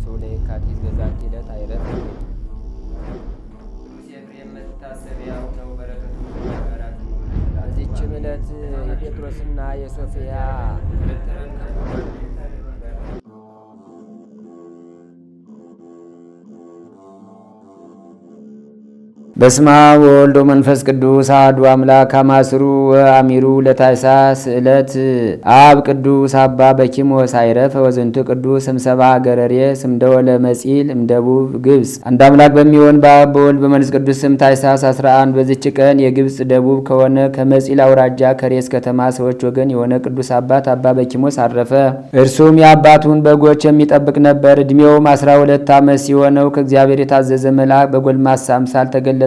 እርሱ ለየካቲት በዛቲ ዕለት አይረፍ። ቅዱስ ኤፍሬም መታሰቢያው ነው። በረከቱ በዚችም ዕለት የጴጥሮስና የሶፊያ በስማ ወልዶ መንፈስ ቅዱስ አሐዱ አምላክ አማስሩ ወአሚሩ ለታኅሳስ ዕለት አብ ቅዱስ አባ በኪሞስ አይረፈ ወዝንቱ ቅዱስ እምሰባ ገረሬ ስምደወለ መጺል እምደቡብ ግብጽ። አንድ አምላክ በሚሆን በአብ በወልድ በመንፈስ ቅዱስ ስም ታኅሳስ 11 በዚች ቀን የግብጽ ደቡብ ከሆነ ከመጺል አውራጃ ከሬስ ከተማ ሰዎች ወገን የሆነ ቅዱስ አባት አባ በኪሞስ አረፈ። እርሱም የአባቱን በጎች የሚጠብቅ ነበር። ዕድሜውም 12 ዓመት ሲሆነው ከእግዚአብሔር የታዘዘ መልአክ በጎልማሳ አምሳል ተገለጠለትና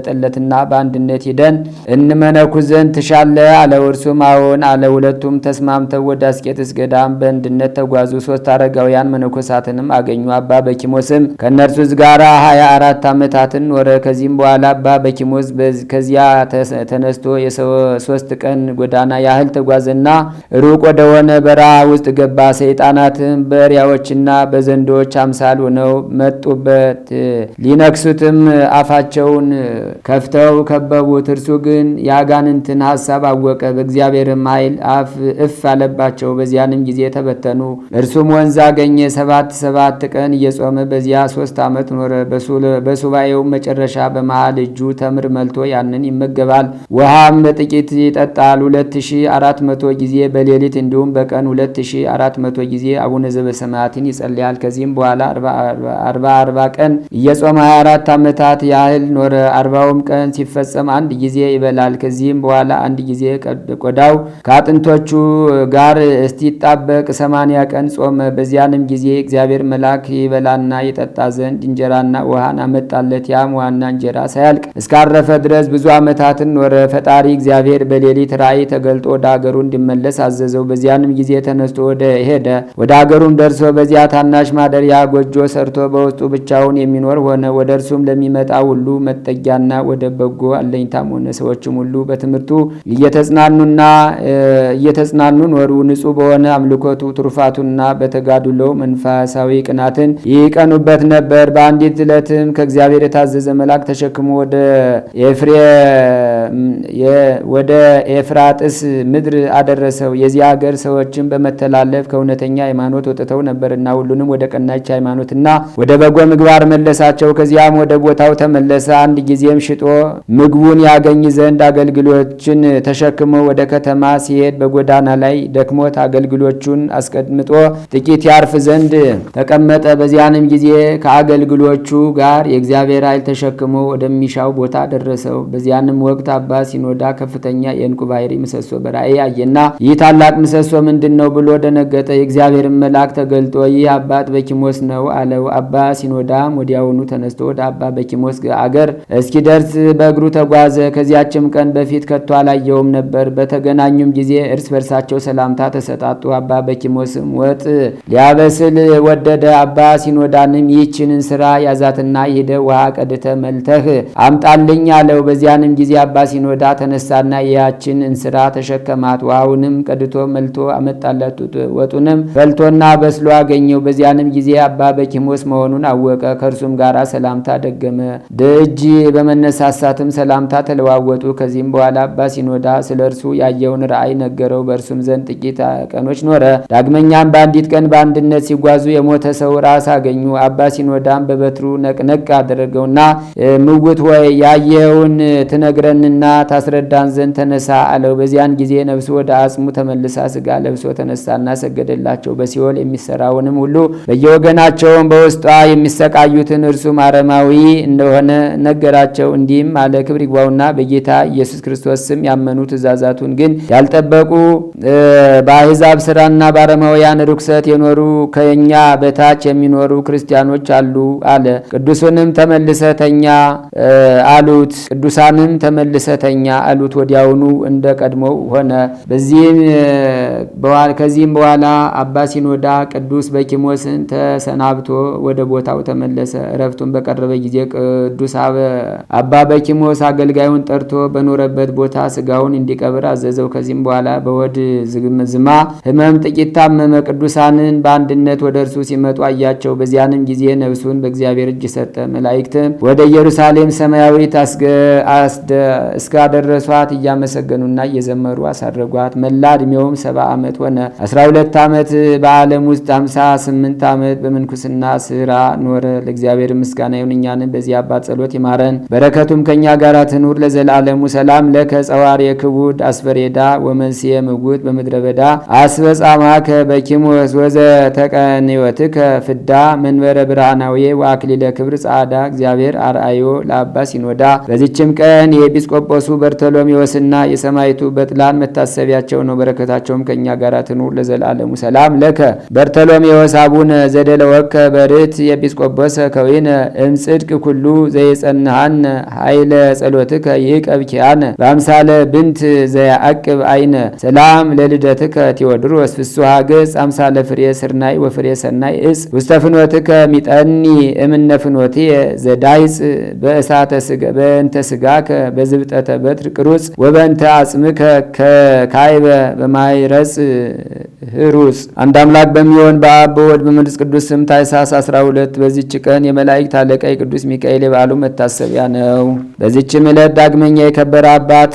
በአንድነት ሂደን እንመነኩስ ዘንድ ትሻለህ አለው። እርሱም አዎን አለ። ሁለቱም ተስማምተው ወደ አስቄጥስ ገዳም በአንድነት ተጓዙ። 3 አረጋውያን መነኮሳትንም አገኙ። አባ በኪሞስም ከእነርሱ ጋር 24 ዓመታትን ኖረ። ከዚህም በኋላ አባ በኪሞስ ከዚያ ተነስቶ የ3 ቀን ጎዳና ያህል ተጓዘና ሩቅ ወደሆነ በረሃ ውስጥ ገባ። ሰይጣናትም በእሪያዎችና በዘንዶች አምሳል ሆነው መጡበት። ሊነክሱትም አፋቸውን ከፍተው ከበቡት። እርሱ ግን የአጋንንትን ሐሳብ አወቀ። በእግዚአብሔርም ኃይል አፍ እፍ አለባቸው። በዚያንም ጊዜ ተበተኑ። እርሱም ወንዝ አገኘ። 7 ቀን እየጾመ በዚያ 3 ዓመት ኖረ። በሱባኤው መጨረሻ በመሃል እጁ ተምር መልቶ ያንን ይመገባል። ውሃም በጥቂት ይጠጣል። 2400 ጊዜ በሌሊት እንዲሁም በቀን 2400 ጊዜ አቡነ ዘበሰማያትን ይጸልያል። ከዚህም በኋላ 40 ቀን እየጾመ 24 ዓመታት ያህል ኖረ። 40ውም ቀን ሲፈጸም 1 ጊዜ ይበላል። ከዚህም በኋላ 1 ጊዜ ቆዳው ከአጥንቶቹ ጋር እስቲጣበቅ 80 ቀን ጾመ። በዚያንም ጊዜ እግዚአብሔር መልአክ ይበላና ይጠጣ ዘንድ እንጀራና ውሃን አመጣለት። ያም ውሃና እንጀራ ሳያልቅ እስካረፈ ድረስ ብዙ ዓመታትን ኖረ። ፈጣሪ እግዚአብሔር በሌሊት ራእይ ተገልጦ ወደ አገሩ እንዲመለስ አዘዘው። በዚያንም ጊዜ ተነስቶ ሄደ። ወደ አገሩም ደርሶ በዚያ ታናሽ ማደሪያ ጎጆ ሰርቶ በውስጡ ብቻውን የሚኖር ሆነ። ወደ እርሱም ለሚመጣ ሁሉ መጠጊያና ወደ በጎ አለኝታም ሆነ። ሰዎችም ሁሉ በትምህርቱ እየተጽናኑ ኖሩ። ንጹሕ በሆነ አምልኮቱ ትሩፋቱና በተጋድሎው መንፈሳዊ ቅናትን ይቀኑበት ነበር። በአንዲት ዕለትም ከእግዚአብሔር የታዘዘ መልአክ ተሸክሞ ወደ ኤፍራጥስ ምድር አደረሰው። የዚህ ሀገር ሰዎችም በመተላለፍ ከእውነተኛ ሃይማኖት ወጥተው ነበርና ሁሉንም ወደ ቀናች ሃይማኖትና ወደ በጎ ምግባር መለሳቸው። ከዚያም ወደ ቦታው ተመለሰ። አንድ ጊዜም ሽጦ ምግቡን ያገኝ ዘንድ አገልግሎችን ተሸክሞ ወደ ከተማ ሲሄድ በጎዳና ላይ ደክሞት አገልግሎቹን አስቀምጦ ጥቂት ያርፍ ዘንድ ተቀመጠ። በዚያንም ጊዜ ከአገልግሎቹ ጋር የእግዚአብሔር ኃይል ተሸክሞ ወደሚሻው ቦታ ደረሰው። በዚያንም ወቅት አባ ሲኖዳ ከፍተኛ የዕንቁ ባህሪ ምሰሶ በራእይ አየና ይህ ታላቅ ምሰሶ ምንድን ነው ብሎ ደነገጠ። የእግዚአብሔርን መልአክ ተገልጦ ይህ አባት በኪሞስ ነው አለው። አባ ሲኖዳም ወዲያውኑ ተነስቶ ወደ አባ በኪሞስ አገር እስኪደርስ በእግሩ ተጓዘ። ከዚያችም ቀን በፊት ከቶ አላየውም ነበር። በተገናኙም ጊዜ እርስ በርሳቸው ሰላምታ ተሰጣጡ። አባ በኪሞስም ወጥ ሊያበስል ወደደ። አባ ሲኖዳንም ይህችን እንስራ ያዛትና ሄደ ውሃ ቀድተ መልተህ አምጣልኝ አለው። በዚያንም ጊዜ አባ ሲኖዳ ተነሳና ያችን እንስራ ተሸከማት። ውሃውንም ቀድቶ መልቶ አመጣለት። ወጡንም በልቶና በስሎ አገኘው። በዚያንም ጊዜ አባ በኪሞስ መሆኑን አወቀ። ከእርሱም ጋር ሰላምታ ደገመ። ደጅ በመነሳሳትም ሰላምታ ተለዋወጡ። ከዚህም በኋላ አባ ሲኖዳ ስለ እርሱ ያየውን ራእይ ነገረው። በእርሱም ዘንድ ጥቂት ቀኖች ኖረ። ዳግመኛም በአንዲት ቀን በአንድነት ሲጓዙ የሞተ ሰው ራስ አገኙ። አባ ሲኖዳም በበትሩ ነቅነቅ አደረገውና ምውት ሆይ ያየውን ትነግረንና ታስረዳን ዘንድ ተነሳ አለው። በዚያን ጊዜ ነፍሱ ወደ አጽሙ ተመልሳ ስጋ ለብሶ ተነሳና ሰገደላቸው። በሲኦል የሚሰራውንም ሁሉ በየወገናቸውም በውስጧ የሚሰቃዩትን እርሱም አረማዊ እንደሆነ ነገራቸው። እንዲህም አለ። ክብር ይግባውና በጌታ ኢየሱስ ክርስቶስ ስም ያመኑ ትእዛዛቱን ግን ያልጠበቁ በአሕዛብ ስራና በአረማውያን ርኩሰት የኖሩ ከኛ በታች የሚኖሩ ክርስቲያኖች አሉ አለ። ቅዱሳንም ተመልሰተኛ አሉት። ወዲያውኑ እንደ ቀድሞው ሆነ። ከዚህም በኋላ አባ ሲኖዳ ቅዱስ በኪሞስን ተሰናብቶ ወደ ቦታው ተመለሰ። እረፍቱን በቀረበ ጊዜ ቅዱስ አባ በኪሞስ አገልጋዩን ጠርቶ በኖረበት ቦታ ስጋውን እንዲቀብር አዘዘው። ከዚህም በኋላ በሆድ ዝማ ሕመም ጥቂት ታመመ። ቅዱሳንን በአንድነት ወደ እርሱ ሲመጡ አያቸው። በዚያንም ጊዜ ነፍሱን በእግዚአብሔር እጅ ሰጠ። መላእክትም ወደ ኢየሩሳሌም ሰማያዊት እስካደረሷት እያመሰገኑና እየዘመሩ አሳረጓት። መላ ዕድሜውም 70 ዓመት ሆነ። 12 ዓመት በዓለም ውስጥ 58 ዓመት በምንኩስና ስራ ኖረ። ለእግዚአብሔር ምስጋና ይሁን፣ እኛንም በዚህ አባት ጸሎት ይማረን፣ በረከቱም ከእኛ ጋር ትኑር ለዘላለሙ። ሰላም ለከ ጸዋር የክቡድ አስፈሬዳ ወመንስየ ምውት በምድረ በዳ አስበጻማከ በኪሞስ ወዘ ተቀንዮትከ ፍዳ መንበረ ብርሃናዊ ወአክሊለ ክብር ጻዕዳ እግዚአብሔር አርአዮ ለአባ ሲኖዳ። በዚችም ቀን የኤጲስቆጶሱ በርተሎሜዎስና የሰማይቱ በጥላን መታሰቢያቸው ነው። በረከታቸውም ከእኛ ጋር ትኑር ለዘላለሙ። ሰላም ለከ በርተሎሜዎስ አቡነ ዘደለወከ በርት የኤጲስቆጶሰ ከዊነ እምጽድቅ ኩሉ ዘይጸንሃነ ኃይለ ጸሎትከ ይቀብኪያነ በአምሳለ ብንት ዘያአቅብ አይነ ሰላም ለልደትከ ቴዎድሮስ ፍስሐ ገጽ አምሳለ ፍሬ ስርናይ ወፍሬ ሰናይ እጽ ውስተ ፍኖትከ ሚጠኒ እምነ ፍኖትየ ዘዳይጽ በእሳተ ስጋ በእንተ ስጋከ በዝብጠተ በትር ቅሩጽ ወበእንተ አጽምከ ከካይበ በማይረጽ ህሩጽ። አንድ አምላክ በሚሆን በአብ በወልድ በመንፈስ ቅዱስ ስም ታኅሳስ 12 በዚች ቀን የመላእክት አለቃ የቅዱስ ሚካኤል የበዓሉ መታሰቢያ ነው። በዚችም ዕለት ዳግመኛ የከበረ አባት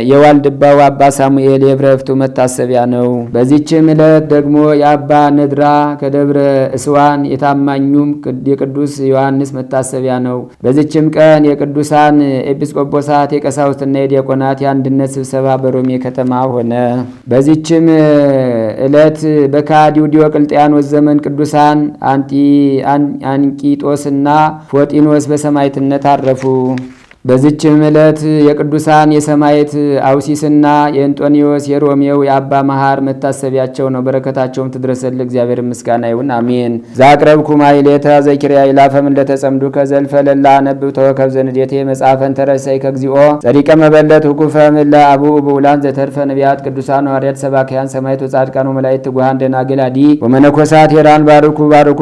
የዋልድባው አባ ሳሙኤል የዕረፍቱ መታሰቢያ ነው። በዚችም ዕለት ደግሞ የአባ ነድራ ከደብረ እስዋን የታማኙም የቅዱስ ዮሐንስ መታሰቢያ ነው። በዚችም ቀን የቅዱሳን ኤጲስቆጶሳት የቀሳውስትና የዲያቆናት የአንድነት ስብሰባ በሮሜ ከተማ ሆነ። በዚችም ዕለት በካዲው ዲዮቅልጥያኖስ ዘመን ቅዱሳን አንቂጦስና ፎጢኖስ በሰማዕትነት አረፉ። በዚችም ዕለት የቅዱሳን የሰማዕት አውሲስና የእንጦኒዮስ የሮሜው የአባ መሐር መታሰቢያቸው ነው። በረከታቸውም ትድረሰል እግዚአብሔር ምስጋና ይሁን አሜን። ዛቅረብኩ ማይሌታ ዘኪርያ ይላፈም እንደተጸምዱ ከዘልፈ ለላ ነብብ ተወከብ ዘንዴቴ መጽሐፈን ተረሰይ ከግዚኦ ጸሪቀ መበለት ሁኩፈም ለአቡ ብውላን ዘተርፈ ነቢያት ቅዱሳን ሐዋርያት ሰባክያን ሰማዕት ወጻድቃን ወመላእክት ትጉሃን ደናግል አዲ ወመነኮሳት ሄራን ባርኩ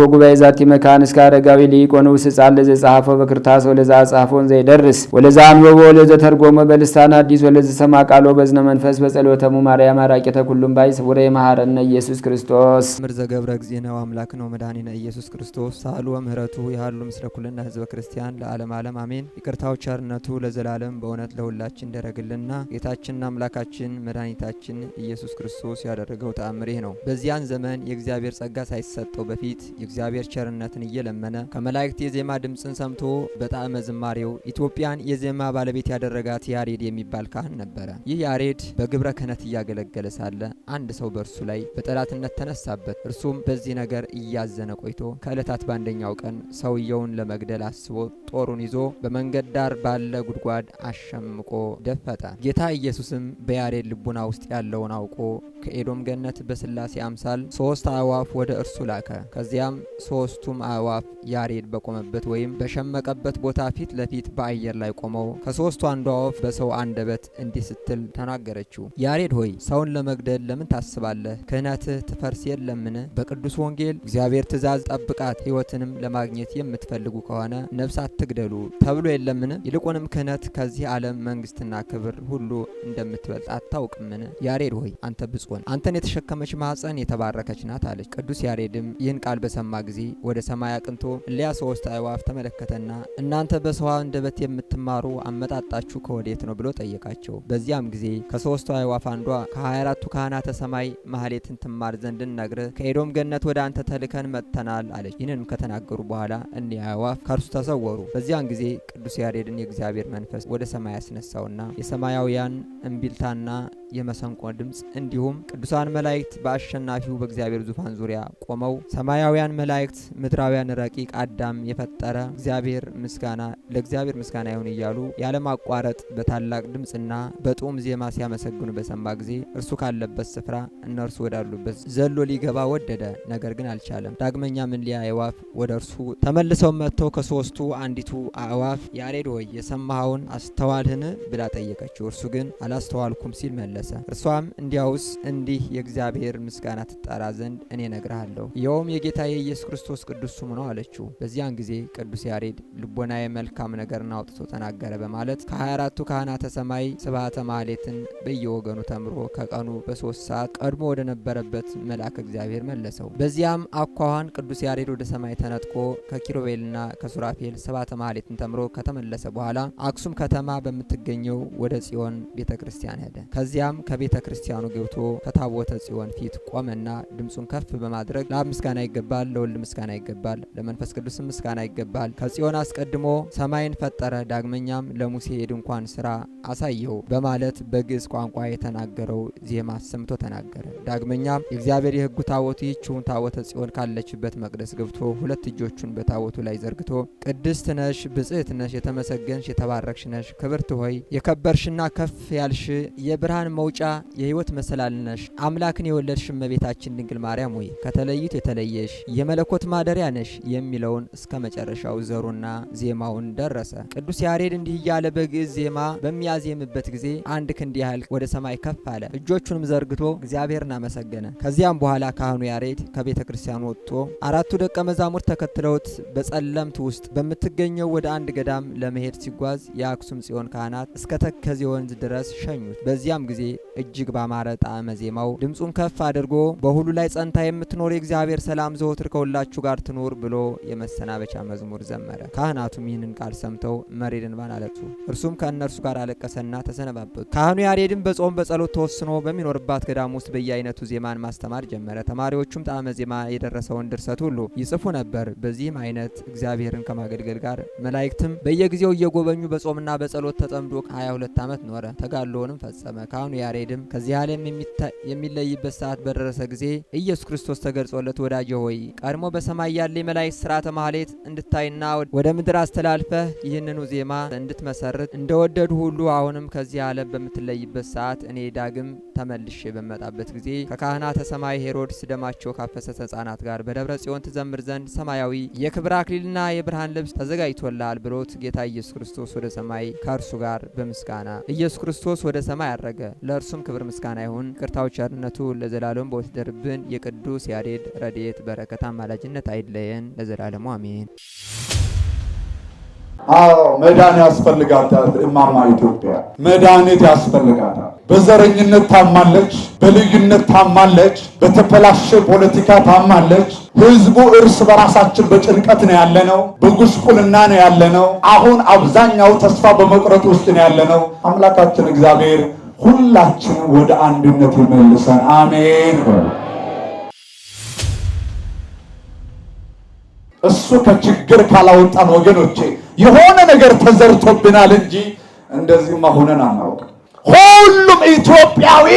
ጉባኤ ዛቲ መካን እስከ አረጋዊ ሊቆኑ ስጻል ዘጻሐፎ በክርታስ ወለዛ ጻፎን ዘይደርስ ወለዛ አንበቦ ወለዘ ተርጎመ በልሳን አዲስ ወለዘ ሰማ ቃሎ በዝነ መንፈስ በጸሎተሙ ማርያም አራቂተ ኩሉም ባይ ስቡረ ይማረነ ኢየሱስ ክርስቶስ ምር ዘገብረ እግዚእነ አምላክ ነው መድኃኒነ ኢየሱስ ክርስቶስ ሳሉ ወምህረቱ ያሉ ምስለ ኩልና ህዝበ ክርስቲያን ለዓለም ዓለም አሜን። ይቅርታው ቸርነቱ ለዘላለም በእውነት ለሁላችን ደረግልና ጌታችንና አምላካችን መድኃኒታችን ኢየሱስ ክርስቶስ ያደረገው ተአምር ይህ ነው። በዚያን ዘመን የእግዚአብሔር ጸጋ ሳይሰጠው በፊት የእግዚአብሔር ቸርነትን እየለመነ ከመላእክት የዜማ ድምፅን ሰምቶ በጣዕመ ዝማሬው ኢትዮጵያን የዜማ ባለቤት ያደረጋት ያሬድ የሚባል ካህን ነበረ። ይህ ያሬድ በግብረ ክህነት እያገለገለ ሳለ አንድ ሰው በእርሱ ላይ በጠላትነት ተነሳበት። እርሱም በዚህ ነገር እያዘነ ቆይቶ ከዕለታት በአንደኛው ቀን ሰውየውን ለመግደል አስቦ ጦሩን ይዞ በመንገድ ዳር ባለ ጉድጓድ አሸምቆ ደፈጠ። ጌታ ኢየሱስም በያሬድ ልቡና ውስጥ ያለውን አውቆ ከኤዶም ገነት በስላሴ አምሳል 3 አእዋፍ ወደ እርሱ ላከ። ከዚያም 3ቱም አእዋፍ ያሬድ በቆመበት ወይም በሸመቀበት ቦታ ፊት ለፊት በአየር ላይ ቆመው ከ3ቱ አንዷ ወፍ በሰው አንደበት እንዲህ ስትል ተናገረችው። ያሬድ ሆይ ሰውን ለመግደል ለምን ታስባለህ? ክህነትህ ትፈርስ የለምን? በቅዱስ ወንጌል እግዚአብሔር ትእዛዝ ጠብቃት፣ ሕይወትንም ለማግኘት የምትፈልጉ ከሆነ ነፍስ አትግደሉ ተብሎ የለምን? ይልቁንም ክህነት ከዚህ ዓለም መንግስትና ክብር ሁሉ እንደምትበልጥ አታውቅምን? ያሬድ ሆይ አንተ ብፁዕ፣ አንተን የተሸከመች ማኅፀን የተባረከች ናት አለች። ቅዱስ ያሬድም ይህን ቃል በሰማ ጊዜ ወደ ሰማይ አቅንቶ እሊያ 3 አእዋፍ ተመለከተና እናንተ በሰው አንደበት የምትማሩ አመጣጣችሁ ከወዴት ነው ብሎ ጠየቃቸው። በዚያም ጊዜ ከ3ቱ አእዋፍ አንዷ ከ24ቱ ካህናተ ሰማይ ማህሌትን ትማር ዘንድ ነግረህ ከኤዶም ገነት ወደ አንተ ተልከን መጥተናል አለች። ይህንንም ከተናገሩ በኋላ እኒህ አእዋፍ ከእርሱ ተሰወሩ። በዚያን ጊዜ ቅዱስ ያሬድን የእግዚአብሔር መንፈስ ወደ ሰማይ ያስነሳውና የሰማያውያን እምቢልታና የመሰንቆ ድምፅ እንዲሁም ቅዱሳን መላእክት በአሸናፊው በእግዚአብሔር ዙፋን ዙሪያ ቆመው ሰማያውያን መላእክት ምድራውያን ረቂቅ አዳም የፈጠረ ለእግዚአብሔር ምስጋና ይሁን እያሉ ያለማቋረጥ በታላቅ ድምፅና በጡም ዜማ ሲያመሰግኑ በሰማ ጊዜ እርሱ ካለበት ስፍራ እነርሱ ወዳሉበት ዘሎ ሊገባ ወደደ። ነገር ግን አልቻለም። ዳግመኛም እሊያ አእዋፍ ወደ እርሱ ተመልሰው መጥተው ከ3ቱ አንዲቱ አእዋፍ ያሬድ ሆይ የሰማኸውን አስተዋልህን ብላ ጠየቀችው። እርሱ ግን አላስተዋልኩም ሲል መለሰ። መለሰ። እርሷም እንዲያውስ እንዲህ የእግዚአብሔር ምስጋና ትጠራ ዘንድ እኔ እነግርሃለሁ፣ ይኸውም የጌታ የኢየሱስ ክርስቶስ ቅዱስ ስሙ ነው አለችው። በዚያን ጊዜ ቅዱስ ያሬድ ልቦናዬ መልካም ነገርን አውጥቶ ተናገረ በማለት ከ24ቱ ካህናተ ሰማይ ስብሐተ ማህሌትን በየወገኑ ተምሮ ከቀኑ በ3 ሰዓት ቀድሞ ወደ ነበረበት መልአክ እግዚአብሔር መለሰው። በዚያም አኳኋን ቅዱስ ያሬድ ወደ ሰማይ ተነጥቆ ከኪሩቤልና ከሱራፌል ስብሐተ ማህሌትን ተምሮ ከተመለሰ በኋላ አክሱም ከተማ በምትገኘው ወደ ጽዮን ቤተ ክርስቲያን ሄደ። ከዚያም ከቤተ ክርስቲያኑ ገብቶ ከታቦተ ጽዮን ፊት ቆመና ድምፁን ከፍ በማድረግ ለአብ ምስጋና ይገባል፣ ለወልድ ምስጋና ይገባል፣ ለመንፈስ ቅዱስ ምስጋና ይገባል። ከጽዮን አስቀድሞ ሰማይን ፈጠረ፣ ዳግመኛም ለሙሴ የድንኳን ስራ አሳየው በማለት በግዕዝ ቋንቋ የተናገረው ዜማ አሰምቶ ተናገረ። ዳግመኛም የእግዚአብሔር የሕጉ ታቦት ይህችውን ታቦተ ጽዮን ካለችበት መቅደስ ገብቶ 2 እጆቹን በታቦቱ ላይ ዘርግቶ ቅድስት ነሽ፣ ብጽዕት ነሽ፣ የተመሰገንሽ የተባረክሽ ነሽ፣ ክብርት ሆይ የከበርሽና ከፍ ያልሽ የብርሃን መውጫ የሕይወት መሰላል ነሽ፣ አምላክን የወለድሽ እመቤታችን ድንግል ማርያም ሆይ ከተለዩት የተለየሽ የመለኮት ማደሪያ ነሽ የሚለውን እስከ መጨረሻው ዘሩና ዜማውን ደረሰ። ቅዱስ ያሬድ እንዲህ እያለ በግዕዝ ዜማ በሚያዜምበት ጊዜ 1 ክንድ ያህል ወደ ሰማይ ከፍ አለ። እጆቹንም ዘርግቶ እግዚአብሔርን አመሰገነ። ከዚያም በኋላ ካህኑ ያሬድ ከቤተ ክርስቲያኑ ወጥቶ 4ቱ ደቀ መዛሙርት ተከትለውት በጸለምት ውስጥ በምትገኘው ወደ አንድ ገዳም ለመሄድ ሲጓዝ የአክሱም ጽዮን ካህናት እስከ ተከዜ ወንዝ ድረስ ሸኙት። በዚያም ጊዜ እጅግ ባማረ ጣዕመ ዜማው ድምፁን ከፍ አድርጎ በሁሉ ላይ ጸንታ የምትኖር የእግዚአብሔር ሰላም ዘወትር ከሁላችሁ ጋር ትኑር ብሎ የመሰናበቻ መዝሙር ዘመረ። ካህናቱም ይህንን ቃል ሰምተው መሪር እንባን አለቅሱ። እርሱም ከእነርሱ ጋር አለቀሰና ተሰነባበቱ። ካህኑ ያሬድም በጾም በጸሎት ተወስኖ በሚኖርባት ገዳም ውስጥ በየአይነቱ ዜማን ማስተማር ጀመረ። ተማሪዎቹም ጣዕመ ዜማ የደረሰውን ድርሰት ሁሉ ይጽፉ ነበር። በዚህም አይነት እግዚአብሔርን ከማገልገል ጋር መላእክትም በየጊዜው እየጎበኙ በጾምና በጸሎት ተጠምዶ 22 ዓመት ኖረ። ተጋድሎውንም ፈጸመ። ካህኑ ያሬድም ከዚህ ዓለም የሚለይበት ሰዓት በደረሰ ጊዜ ኢየሱስ ክርስቶስ ተገልጾለት ወዳጄ ሆይ ቀድሞ በሰማይ ያለ የመላእክት ሥርዓተ ማህሌት እንድታይና ወደ ምድር አስተላልፈህ ይህንኑ ዜማ እንድትመሰርት እንደወደዱ ሁሉ አሁንም ከዚህ ዓለም በምትለይበት ሰዓት እኔ ዳግም ተመልሼ በመጣበት ጊዜ ከካህናተ ሰማይ ሄሮድስ ደማቸው ካፈሰሰ ሕፃናት ጋር በደብረ ጽዮን ትዘምር ዘንድ ሰማያዊ የክብር አክሊልና የብርሃን ልብስ ተዘጋጅቶልሃል ብሎት ጌታ ኢየሱስ ክርስቶስ ወደ ሰማይ ከእርሱ ጋር በምስጋና ኢየሱስ ክርስቶስ ወደ ሰማይ አረገ። ለእርሱም ክብር ምስጋና ይሁን። ይቅርታው ቸርነቱ ለዘላለም በወት ይደርብን። የቅዱስ ያሬድ ረድኤት በረከት አማላጅነት አይለየን ለዘላለሙ አሜን። አዎ መዳን ያስፈልጋታል። እማማ ኢትዮጵያ መድኃኒት ያስፈልጋታል። በዘረኝነት ታማለች፣ በልዩነት ታማለች፣ በተበላሸ ፖለቲካ ታማለች። ህዝቡ እርስ በራሳችን በጭንቀት ነው ያለነው፣ በጉስቁልና ነው ያለነው። አሁን አብዛኛው ተስፋ በመቁረጥ ውስጥ ነው ያለነው። አምላካችን እግዚአብሔር ሁላችን ወደ አንድነት ይመልሰን። አሜን። እሱ ከችግር ካላወጣን ወገኖቼ የሆነ ነገር ተዘርቶብናል እንጂ እንደዚህማ ሆነን አናውቅም። ሁሉም ኢትዮጵያዊ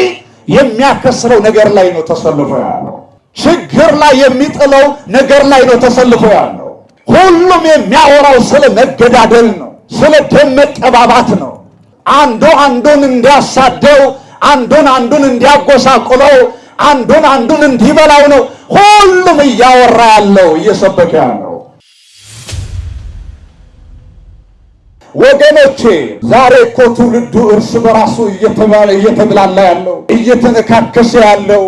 የሚያከስረው ነገር ላይ ነው ተሰልፎ ያለው። ችግር ላይ የሚጥለው ነገር ላይ ነው ተሰልፎ ያለው። ሁሉም የሚያወራው ስለ መገዳደል ነው፣ ስለ ደም መቀባባት ነው። አንዱ አንዱን እንዲያሳደው፣ አንዱን አንዱን እንዲያጎሳቁለው፣ አንዱን አንዱን እንዲበላው ነው ሁሉም እያወራ ያለው እየሰበከ ያለው። ወገኖቼ ዛሬ እኮ ትውልዱ እርስ በራሱ እየተብላላ ያለው እየተነካከሰ ያለው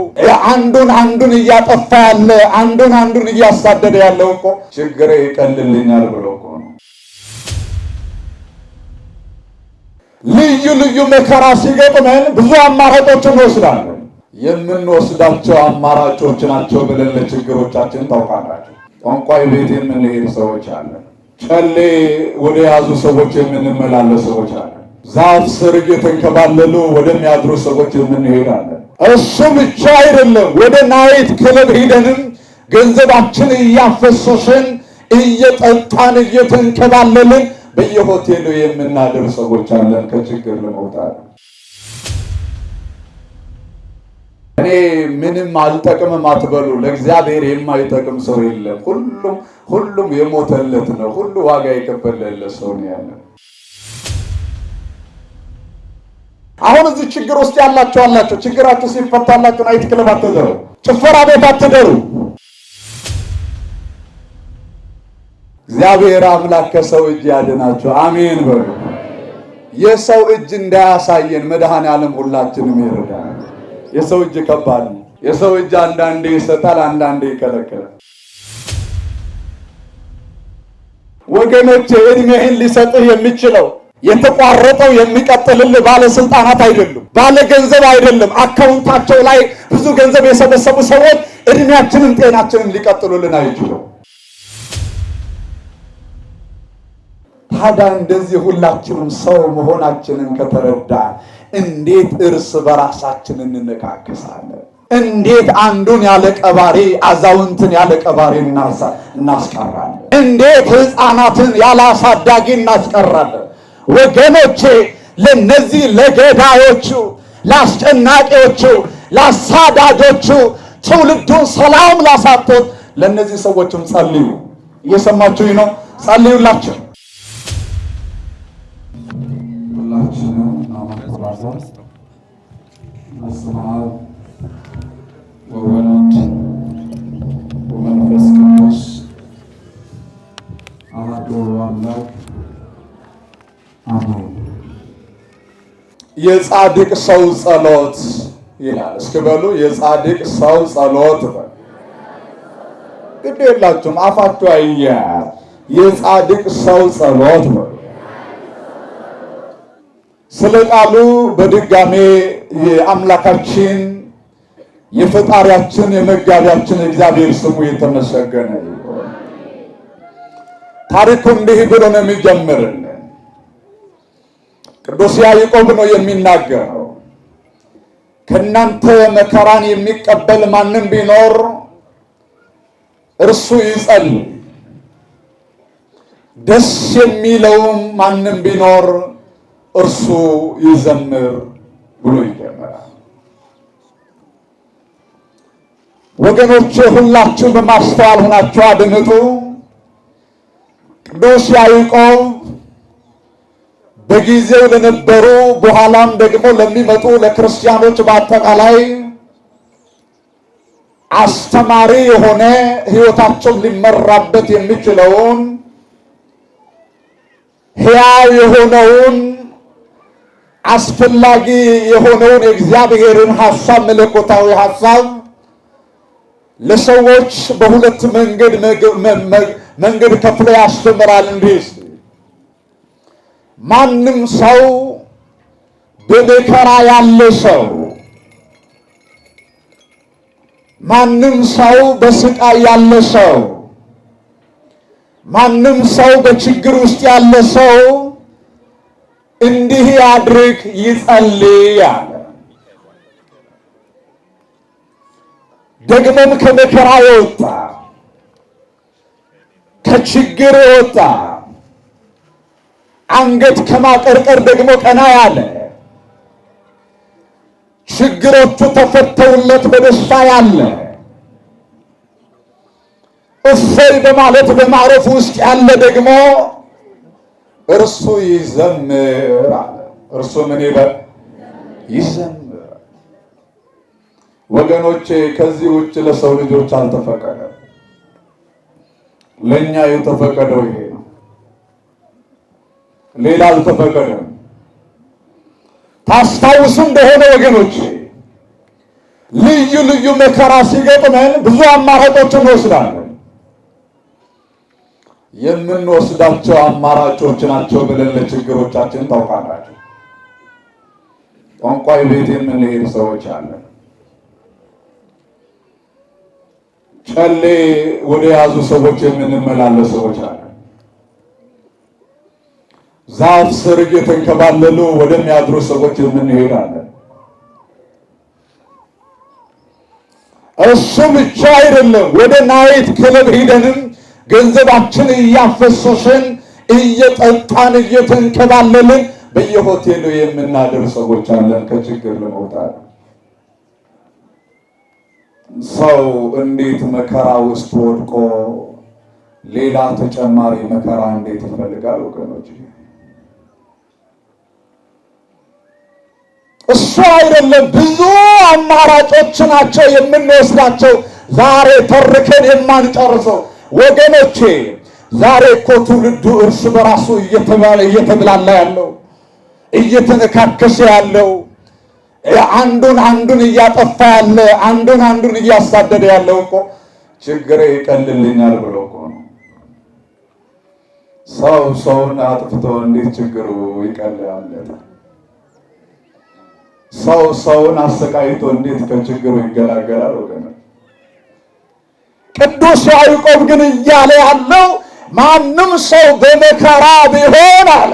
አንዱን አንዱን እያጠፋ ያለ አንዱን አንዱን እያሳደደ ያለው እኮ ችግሬ ይቀልልኛል ብሎ እኮ ነው። ልዩ ልዩ መከራ ሲገጥመን ብዙ አማራጮችን እንወስዳለን። የምንወስዳቸው አማራጮች ናቸው ብለን ለችግሮቻችን ታውቃላችሁ። ጠንቋይ ቤት የምንሄድ ሰዎች አለን። ጨሌ ወደ ያዙ ሰዎች የምንመላለስ ሰዎች አለን። ዛፍ ስር እየተንከባለሉ ወደሚያድሩ ሰዎች የምንሄዳለን። እሱ ብቻ አይደለም፣ ወደ ናይት ክለብ ሂደንም ገንዘባችን እያፈሰስን እየጠጣን እየተንከባለልን በየሆቴሉ የምናድር ሰዎች አለን ከችግር ለመውጣት። እኔ ምንም አልጠቅምም አትበሉ። ለእግዚአብሔር የማይጠቅም ሰው የለም። ሁሉም የሞተለት ነው። ሁሉ ዋጋ የከፈለለት ሰው ነው ያለው። አሁን እዚህ ችግር ውስጥ ያላችሁ ችግራችሁ ሲፈታላችሁ ናይት ክለብ አትደሩ፣ ጭፈራ ቤት አትደሩ። እግዚአብሔር አምላክ ከሰው እጅ ያድናችሁ። አሜን በሉ። የሰው እጅ እንዳያሳየን መድኃኔዓለም ሁላችንም ይረዳል። የሰው እጅ ከባድ ነው። የሰው እጅ አንዳንዴ ይሰጣል፣ አንዳንዴ ይከለክላል። ወገኖቼ እድሜህን ሊሰጥህ የሚችለው የተቋረጠው የሚቀጥልልህ ባለስልጣናት አይደሉም፣ ባለ ገንዘብ አይደለም። አካውንታቸው ላይ ብዙ ገንዘብ የሰበሰቡ ሰዎች እድሜያችንን ጤናችንን ሊቀጥሉልን አይችሉም። ታዲያ እንደዚህ ሁላችንም ሰው መሆናችንን ከተረዳ እንዴት እርስ በራሳችን እንነካከሳለን? እንዴት አንዱን ያለ ቀባሪ አዛውንትን ያለ ቀባሪ እናስቀራለን? እንዴት ሕፃናትን ያለ አሳዳጊ እናስቀራለን? ወገኖቼ ለነዚህ ለገዳዮቹ፣ ለአስጨናቂዎቹ፣ ለአሳዳጆቹ ትውልዱን ሰላም ላሳጡት ለነዚህ ሰዎችም ጸልዩ። እየሰማችሁኝ ነው? ጸልዩላቸው። ሁላችንም በስመ አብ ወወልድ ወመንፈስ ቅዱስ አሐዱ አምላክ አሜን። የጻድቅ ሰው ጸሎት ይላል። እስኪ በሉ የጻድቅ ሰው ጸሎት። ግድ የላችሁም አፋችሁ አይያዝ። የጻድቅ ሰው ጸሎት ነው። ስለ ቃሉ በድጋሜ የአምላካችን የፈጣሪያችን የመጋቢያችን እግዚአብሔር ስሙ የተመሰገነ ይሁን። ታሪኩ እንዲህ ብሎ ነው የሚጀምርልን። ቅዱስ ያዕቆብ ነው የሚናገረው። ከእናንተ መከራን የሚቀበል ማንም ቢኖር እርሱ ይጸልይ፣ ደስ የሚለውም ማንም ቢኖር እርሱ ይዘምር ብሎ ይጀምራል። ወገኖቼ ሁላችሁ በማስተዋል ሆናችሁ አድምጡ። ቅዱስ ያዕቆብ በጊዜው ለነበሩ በኋላም ደግሞ ለሚመጡ ለክርስቲያኖች በአጠቃላይ አስተማሪ የሆነ ሕይወታቸውን ሊመራበት የሚችለውን ሕያው የሆነውን አስፈላጊ የሆነውን የእግዚአብሔርን ሐሳብ መለኮታዊ ሐሳብ ለሰዎች በሁለት መንገድ ከፍሎ ያስተምራል። እንዲህ ማንም ሰው በመከራ ያለ ሰው፣ ማንም ሰው በስቃይ ያለ ሰው፣ ማንም ሰው በችግር ውስጥ ያለ ሰው እንዲህ ያድርግ ይጸልይ አለ። ደግሞም ከመከራ የወጣ ከችግር የወጣ አንገት ከማቀርቀር ደግሞ ቀና ያለ ችግሮቹ ተፈተውለት በደስታ ያለ እፎይ በማለት በማረፍ ውስጥ ያለ ደግሞ እርሱ ይዘምር አለ። እርሱ ምን ይበል? ይዘምር። ወገኖቼ ከዚህ ውጭ ለሰው ልጆች አልተፈቀደም። ለኛ የተፈቀደው ይሄ ነው። ሌላ አልተፈቀደም። ታስታውሱ እንደሆነ ወገኖቼ ልዩ ልዩ መከራ ሲገጥመን ብዙ አማራጮችን እንወስዳለን። የምንወስዳቸው አማራጮች ናቸው ብለን ለችግሮቻችን ታውቃላችሁ። ጠንቋይ ቤት የምንሄድ ሰዎች አለን። ጨሌ ወደ ያዙ ሰዎች የምንመላለስ ሰዎች አለን። ዛፍ ስር እየተንከባለሉ ወደሚያድሩ ሰዎች የምንሄዳለን። እሱ ብቻ አይደለም፣ ወደ ናይት ክለብ ሂደንም ገንዘባችን እያፈሰስን እየጠጣን እየተንከባለልን በየሆቴሉ የምናደር ሰዎች አለን። ከችግር ለመውጣት ሰው እንዴት መከራ ውስጥ ወድቆ ሌላ ተጨማሪ መከራ እንዴት ይፈልጋል? ወገኖች እሱ አይደለም፣ ብዙ አማራጮች ናቸው የምንወስዳቸው፣ ዛሬ ተርከን የማንጨርሰው። ወገኖቼ ዛሬ እኮ ትውልዱ እርስ በራሱ እየተብላላ ያለው እየተነካከሰ ያለው አንዱን እያጠፋ ያለ አንዱን እያሳደደ ያለው እኮ ችግሬ ይቀልልኛል ብሎ እኮ ነው። ሰውን አጥፍቶ እንዴት ችግሩ ይቀልላል? ሰውን አሰቃይቶ እንዴት ከችግሩ ይገላገላል? ወገን ቅዱስ ያዕቆብ ግን እያለ ያለው ማንም ሰው በመከራ ቢሆን አለ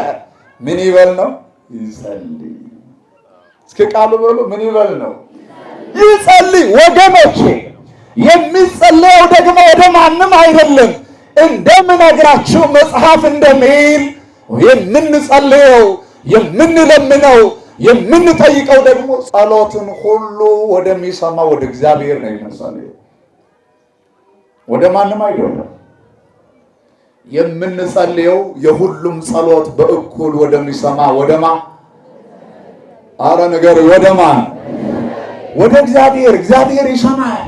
ምን ይበል ነው? ይጸልይ። እስኪ ቃሉ በሉ ምን ይበል ነው? ይጸልይ። ወገኖቼ የሚጸለየው ደግሞ ወደ ማንም አይደለም። እንደምነግራችሁ መጽሐፍ እንደሚል የምንጸልየው የምንለምነው የምንጠይቀው ደግሞ ጸሎትን ሁሉ ወደሚሰማ ወደ እግዚአብሔር ነው የምንጸልየው፣ ወደ ማንም አይደለም። የምንጸልየው የሁሉም ጸሎት በእኩል ወደሚሰማ ወደማ አረ ነገር ወደማ ወደ እግዚአብሔር። እግዚአብሔር ይሰማል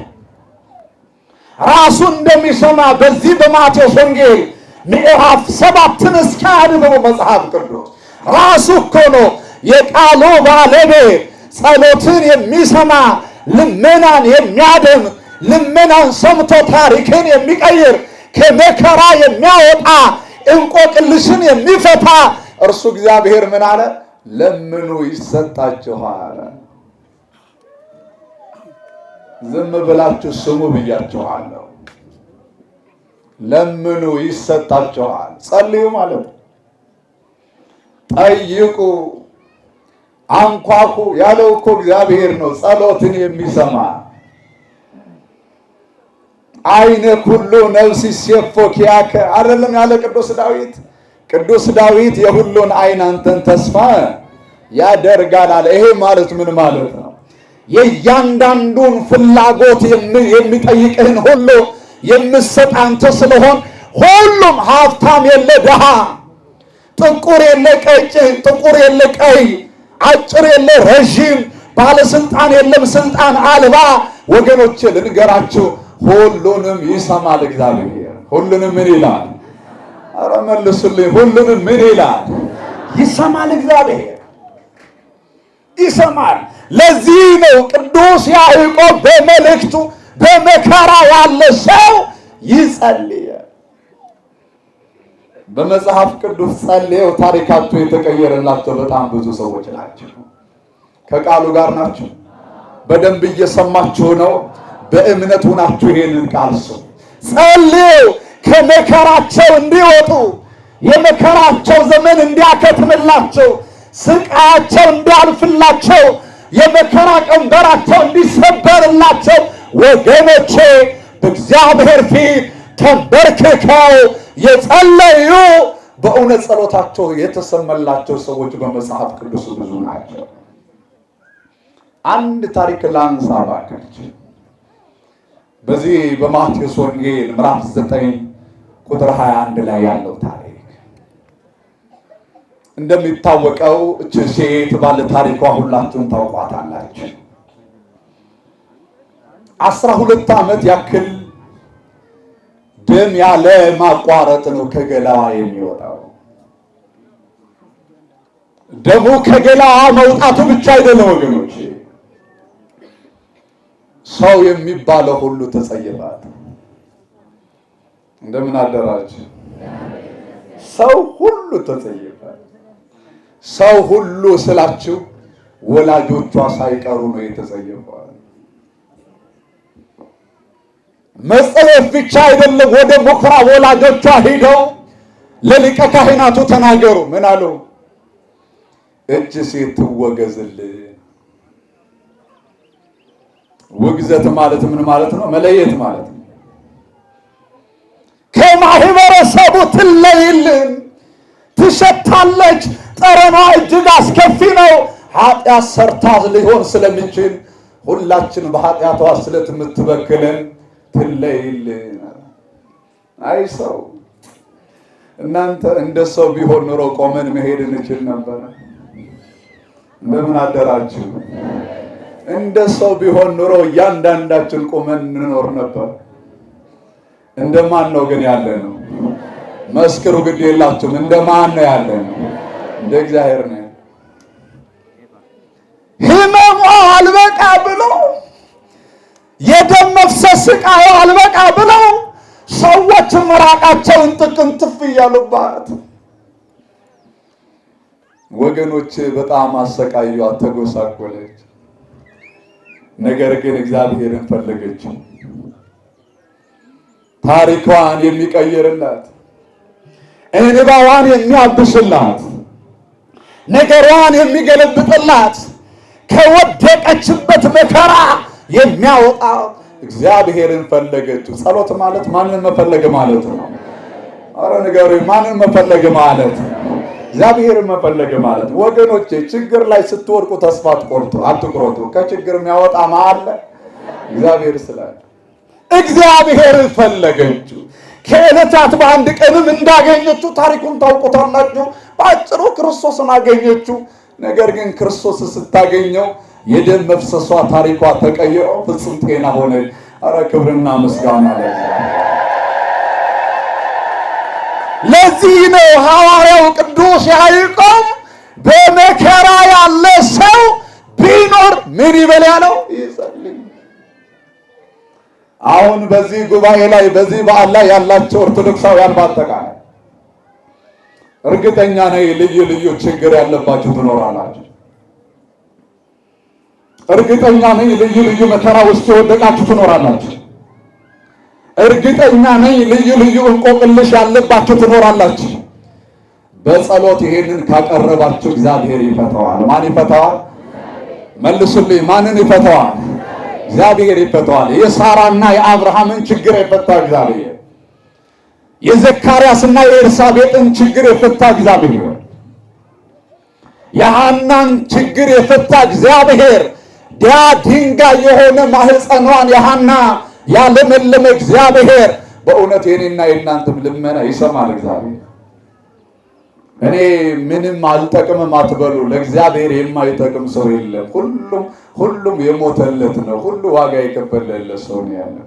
ራሱ እንደሚሰማ በዚህ በማቴዎስ ወንጌል ምዕራፍ 7 እስከ አንብቡ መጽሐፍ ቅዱስ ራሱ እኮ ነው የቃሉ ባለቤት፣ ጸሎትን የሚሰማ ልመናን የሚያድን ልመናን ሰምቶ ታሪክን የሚቀይር ከመከራ የሚያወጣ እንቆቅልሽን የሚፈታ እርሱ እግዚአብሔር ምን አለ? ለምኑ ይሰጣችኋል። ዝም ብላችሁ ስሙ ብያችኋለሁ። ለምኑ ይሰጣችኋል። ጸልዩ ማለት ነው። ጠይቁ፣ አንኳኩ ያለው እኮ እግዚአብሔር ነው። ጸሎትን የሚሰማ አይነ ኩሉ ነፍስ ሲፎ ኪያከ አይደለም ያለ ቅዱስ ዳዊት። ቅዱስ ዳዊት የሁሉን አይን አንተን ተስፋ ያደርጋል አለ። ይሄ ማለት ምን ማለት ነው? የእያንዳንዱን ፍላጎት የሚጠይቅህን ሁሉ የምትሰጥ አንተ ስለሆን ሁሉም ሀብታም የለ ድሃ፣ ጥቁር የለ ቀጭን፣ ጥቁር የለ ቀይ፣ አጭር የለ ረዥም፣ ባለስልጣን የለም ስልጣን አልባ። ወገኖቼ ልንገራችሁ፣ ሁሉንም ይሰማል እግዚአብሔር። ሁሉንም ምን ይላል? ኧረ መልሱልኝ። ሁሉንም ምን ይላል? ይሰማል እግዚአብሔር ይሰማል። ለዚህ ነው ቅዱስ ያዕቆብ በመልእክቱ በመከራ ያለ ሰው ይጸልይ። በመጽሐፍ ቅዱስ ጸልየው ታሪካቸው የተቀየረላቸው በጣም ብዙ ሰዎች ናቸው። ከቃሉ ጋር ናቸው። በደንብ እየሰማችሁ ነው። በእምነት ሆናችሁ ይሄንን ቃል ስሙ። ጸልየው ከመከራቸው እንዲወጡ፣ የመከራቸው ዘመን እንዲያከትምላቸው፣ ስቃያቸው እንዲያልፍላቸው፣ የመከራ ቀንበራቸው እንዲሰበርላቸው ወገኖቼ በእግዚአብሔር ፊት ተንበርክከው የጸለዩ በእውነት ጸሎታቸው የተሰመላቸው ሰዎች በመጽሐፍ ቅዱስ ብዙ ናቸው። አንድ ታሪክ ላንሳ እባካችሁ። በዚህ በማቴዎስ ወንጌል ምዕራፍ 9 ቁጥር 21 ላይ ያለው ታሪክ እንደሚታወቀው እቺ ሴት ባለ ታሪኳ ሁላችሁም ታውቋታላችሁ። 12 ዓመት ያክል ደም ያለ ማቋረጥ ነው ከገላዋ የሚወጣው። ደሙ ከገላዋ መውጣቱ ብቻ አይደለም ወገኖች፣ ሰው የሚባለው ሁሉ ተጸየፋት። እንደምን አደራችሁ? ሰው ሁሉ ተጸየፋት። ሰው ሁሉ ስላችሁ ወላጆቿ ሳይቀሩ ነው የተጸየፈው። መጸየፍ ብቻ አይደለም፣ ወደ ምኵራብ ወላጆቿ ሄደው ለሊቀ ካህናቱ ተናገሩ። ምን አሉ? እጅ ሴት ትወገዝልን። ውግዘት ማለት ምን ማለት ነው? መለየት ማለት ነው። ከማህበረሰቡ ትለይልን፣ ትሸታለች፣ ጠረኗ እጅግ አስከፊ ነው። ኃጢአት ሰርታ ሊሆን ስለምችል ሁላችን በኃጢአቷ ስለምትበክለን ትለይልን። አይ ሰው እናንተ እንደ ሰው ቢሆን ኑሮ ቆመን መሄድ እንችል ነበር። እንደምን አደራችሁ? እንደ ሰው ቢሆን ኑሮ እያንዳንዳችን ቆመን እንኖር ነበር። እንደማን ነው ግን ያለ ነው? መስክሩ፣ ግድ የላችሁም። እንደማን ነው ያለ ነው? እንደ እግዚአብሔር ነው። ለስቃዩ አልበቃ ብለው ሰዎች መራቃቸውን ጥቅንጥፍ እያሉባት ወገኖች በጣም አሰቃዩአት፣ ተጎሳቆለች። ነገር ግን እግዚአብሔርን ፈለገች። ታሪኳን የሚቀይርላት፣ እንባዋን የሚያብስላት፣ ነገሯን የሚገለብጥላት፣ ከወደቀችበት መከራ የሚያወጣ እግዚአብሔርን ፈለገችው። ጸሎት ማለት ማንን መፈለግ ማለት ነው? አረ ንገሩኝ፣ ማንን መፈለግ ማለት ነው? እግዚአብሔርን መፈለግ ማለት ወገኖቼ። ችግር ላይ ስትወድቁ ተስፋ አትቁረጡ። ከችግር የሚያወጣ ማን አለ? እግዚአብሔር ስላለ እግዚአብሔርን ፈለገችው። ከዕለታት በአንድ ቀንም እንዳገኘችው ታሪኩን ታውቁታላችሁ። በአጭሩ ክርስቶስን አገኘችው። ነገር ግን ክርስቶስ ስታገኘው የደም መፍሰሷ ታሪኳ ተቀይሮ ፍጹም ጤና ሆነ። አረ ክብርና ምስጋና ለእግዚአብሔር። ለዚህ ነው ሐዋርያው ቅዱስ ያዕቆብ በመከራ ያለ ሰው ቢኖር ምን ይበል ያለው? ይጸልይ። አሁን በዚህ ጉባኤ ላይ በዚህ በዓል ላይ ያላቸው ኦርቶዶክሳውያን በአጠቃላይ እርግጠኛ ነኝ ልዩ ልዩ ችግር ያለባችሁ ትኖራላችሁ። እርግጠኛ ነኝ ልዩ ልዩ መከራ ውስጥ የወደቃችሁ ትኖራላችሁ። እርግጠኛ ነኝ ልዩ ልዩ እንቆቅልሽ ያለባችሁ ትኖራላችሁ። በጸሎት ይሄንን ካቀረባችሁ እግዚአብሔር ይፈታዋል። ማን ይፈታዋል? መልሱልኝ። ማንን ይፈታዋል? እግዚአብሔር ይፈታዋል። የሳራና የአብርሃምን ችግር የፈታ እግዚአብሔር፣ የዘካርያስና የኤልሳቤጥን ችግር የፈታ እግዚአብሔር፣ የሐናን ችግር የፈታ እግዚአብሔር፣ ድንጋይ የሆነ ማህፀኗን የሐና ያለመለመ እግዚአብሔር በእውነት የኔና የእናንተም ልመና ይሰማል እግዚአብሔር። እኔ ምንም አልጠቅምም አትበሉ። ለእግዚአብሔር የማይጠቅም ሰው የለም። ሁሉም የሞተለት ነው። ሁሉ ዋጋ የከፈለለት ሰው ነው ያለው።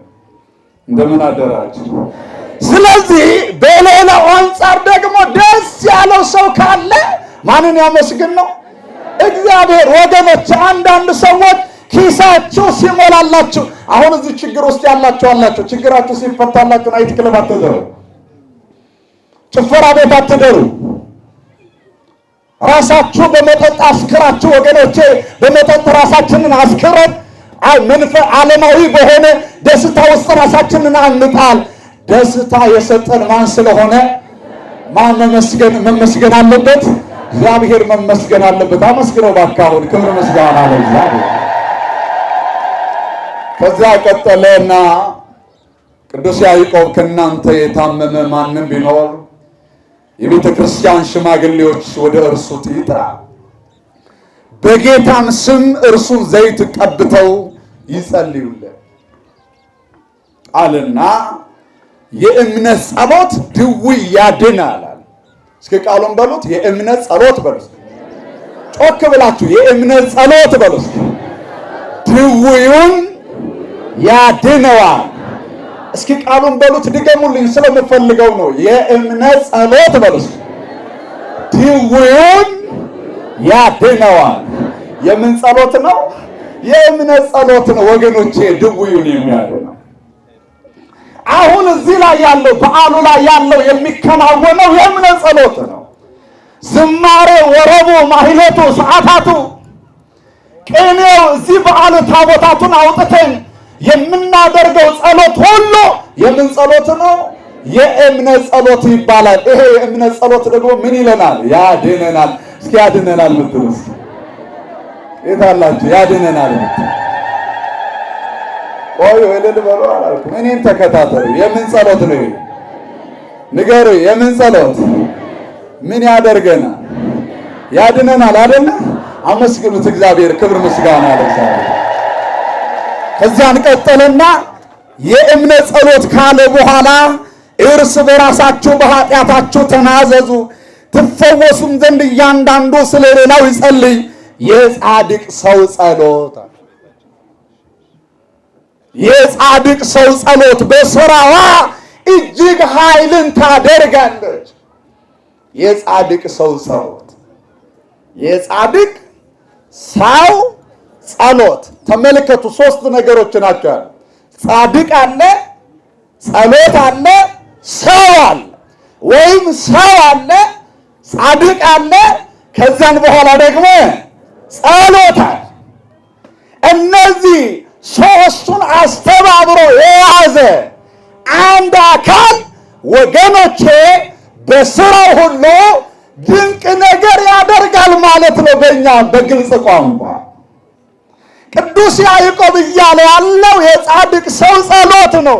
እንደምን አደራችሁ? ስለዚህ በሌላው አንጻር ደግሞ ደስ ያለው ሰው ካለ ማንን ያመስግን ነው? እግዚአብሔር። ወገኖች አንዳንድ ሰዎች ኪሳችሁ ሲሞላላችሁ፣ አሁን እዚህ ችግር ውስጥ ያላችሁ አላችሁ፣ ችግራችሁ ሲፈታላችሁ ናይት ክለብ አትደሩ፣ ጭፈራ ቤት አትደሩ፣ ራሳችሁ በመጠጥ አስክራችሁ ወገኖቼ፣ በመጠጥ ራሳችንን አስክረን ዓለማዊ በሆነ ደስታ ውስጥ ራሳችንን አንጣል። ደስታ የሰጠን ማን ስለሆነ ማን መመስገን አለበት? እግዚአብሔር መመስገን አለበት። አመስግነው ባካሁን። ክብር ምስጋና ለእግዚአብሔር። ከዚያ ቀጠለና ቅዱስ ያዕቆብ ከእናንተ የታመመ ማንም ቢኖር የቤተ ክርስቲያን ሽማግሌዎች ወደ እርሱ ይጥራ፣ በጌታም ስም እርሱን ዘይት ቀብተው ይጸልዩለት አለና የእምነት ጸሎት ድውይ ያድናል። እስኪ ቃሉን በሉት። የእምነት ጸሎት በሉት። ጮክ ብላችሁ የእምነት ጸሎት በሉት። ድውዩን ያድነዋል። እስኪ ቃሉን በሉት። ድገሙልኝ ስለምፈልገው ነው። የእምነት ጸሎት በሉት። ድውዩን ያድነዋል። የምን ጸሎት ነው? የእምነት ጸሎት ነው ወገኖቼ፣ ድውዩን የሚያድነው። አሁን እዚህ ላይ ያለው በዓሉ ላይ ያለው የሚከናወነው የእምነት ጸሎት ነው። ዝማሬ፣ ወረቡ፣ ማህሌቱ፣ ሰዓታቱ፣ ቅኔው፣ እዚህ በዓሉ ታቦታቱን አውጥተን የምናደርገው ጸሎት ሁሉ የምን ጸሎት ነው? የእምነት ጸሎት ይባላል። ይሄ የእምነት ጸሎት ደግሞ ምን ይለናል? ያድነናል። እስኪ ያድነናል ምትሉ የታላችሁ? ያድነናል ምትሉ ቆዩ፣ እልል በሉ አላልኩም። እኔን ተከታተሉ። የምን ጸሎት ነው? ንገሩ። የምን ጸሎት? ምን ያደርገናል? ያድነናል አይደለ? አመስግኑት እግዚአብሔር። ክብር ምስጋና ለእግዚአብሔር። ከዚያን ቀጠለና የእምነት ጸሎት ካለ በኋላ እርስ በራሳችሁ በኃጢአታችሁ ተናዘዙ ትፈወሱም ዘንድ እያንዳንዱ ስለ ሌላው ይጸልይ። የጻድቅ ሰው ጸሎት የጻድቅ ሰው ጸሎት በሥራዋ እጅግ ኃይልን ታደርጋለች። የጻድቅ ሰው ጸሎት የጻድቅ ሰው ጸሎት ተመልከቱ። ሶስት ነገሮች ናቸው። ጻድቅ አለ፣ ጸሎት አለ፣ ሰው አለ። ወይም ሰው አለ፣ ጻድቅ አለ፣ ከዛን በኋላ ደግሞ ጸሎት አለ። እነዚህ ሶስቱን አስተባብሮ የያዘ አንድ አካል ወገኖቼ በስራው ሁሉ ድንቅ ነገር ያደርጋል ማለት ነው። በእኛ በግልጽ ቋንቋ ቅዱስ ያዕቆብ እያለ ያለው የጻድቅ ሰው ጸሎት ነው።